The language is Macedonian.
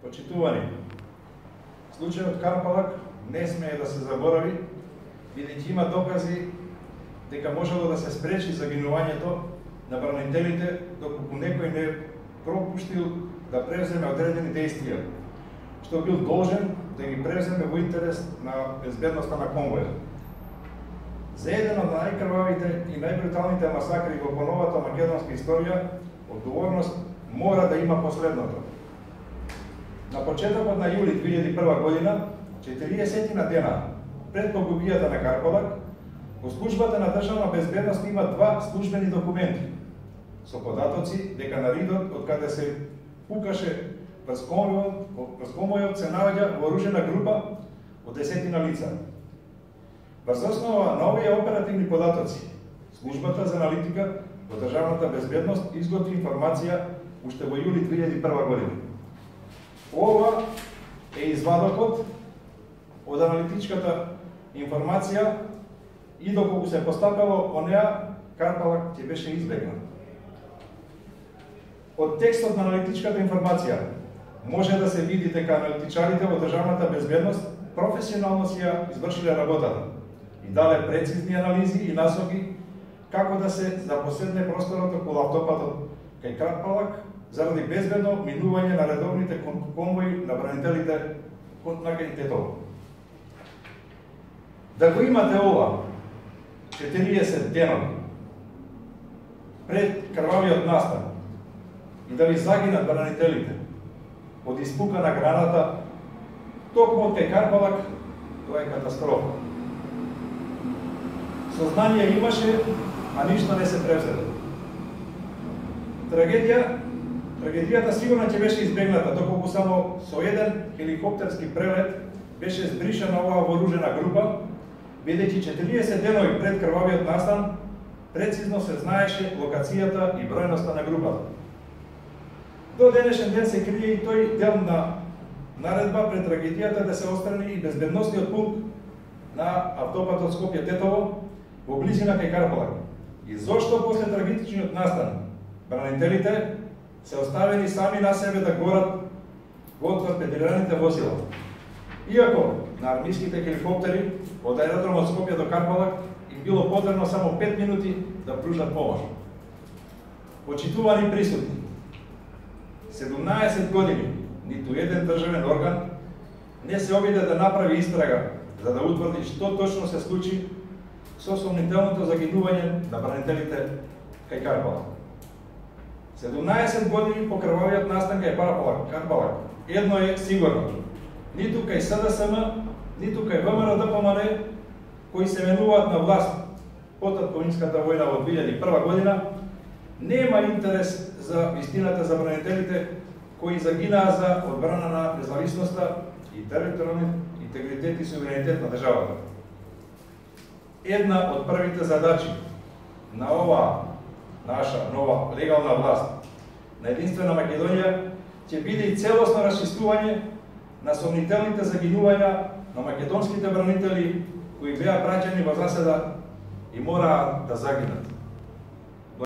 Почитувани, случајот Карпалак не смее да се заборави, бидејќи има докази дека можело да се спречи загинувањето на бранителите доколку некој не пропуштил да превземе одредени действија, што бил должен да ги превземе во интерес на безбедноста на конвојот. За еден од најкрвавите и најбруталните масакри во поновата македонска историја, одговорност мора да има последното. На почетокот на јули 2001 година, 40 дена пред погубијата на Карпалак, во службата на државна безбедност има два службени документи со податоци дека на ридот од каде се пукаше врз конвојот се наоѓа вооружена група од 10 лица. Врз основа на овие оперативни податоци, службата за аналитика во државната безбедност изготви информација уште во јули 2001 година. Ова е извадокот од аналитичката информација и доколку се постапало по неа, Карпалак ќе беше избегнат. Од текстот на аналитичката информација може да се види дека аналитичарите во државната безбедност професионално си ја извршиле работата и дале прецизни анализи и насоки како да се запоседне просторот околу автопатот кај Карпалак заради безбедно минување на редовните конвои на бранителите на кај Тетово. Да го имате ова 40 денови пред крвавиот настан и да ви загинат бранителите од испука на граната токму од кај Карпалак, тоа е катастрофа. Сознание имаше, а ништо не се превзеде. Трагедијата сигурно ќе беше избегната, доколку само со еден хеликоптерски прелет беше збришена оваа вооружена група, бидејќи 40 денови пред крвавиот настан прецизно се знаеше локацијата и бројноста на групата. До денешен ден се крие и тој дел на наредба пред трагедијата да се отстрани и безбедносниот пункт на автопатот Скопје-Тетово во близина кај Карпалак. И зошто после трагичниот настан бранителите се оставени сами на себе да горат во торпедираните возила. Иако на армиските хеликоптери од аеродромот Скопје до Карпалак им било потребно само 5 минути да пружат помош. Почитувани присутни, 17 години ниту еден државен орган не се обиде да направи истрага за да утврди што точно се случи со сомнителното загинување на бранителите кај Карпалак. 17 години по крвавиот настан кај Карпалак. Едно е сигурно. Ниту кај СДСМ, ниту кај ВМРО-ДПМН, кои се менуваат на власт под Татковинската војна во 2001 година, нема интерес за вистината за бранителите кои загинаа за одбрана на независноста и територијалниот интегритет и суверенитет на државата. Една од првите задачи на оваа наша нова легална власт на единствена Македонија ќе биде и целосно расчистување на сомнителните загинувања на македонските бранители кои беа праќани во заседа и мораа да загинат.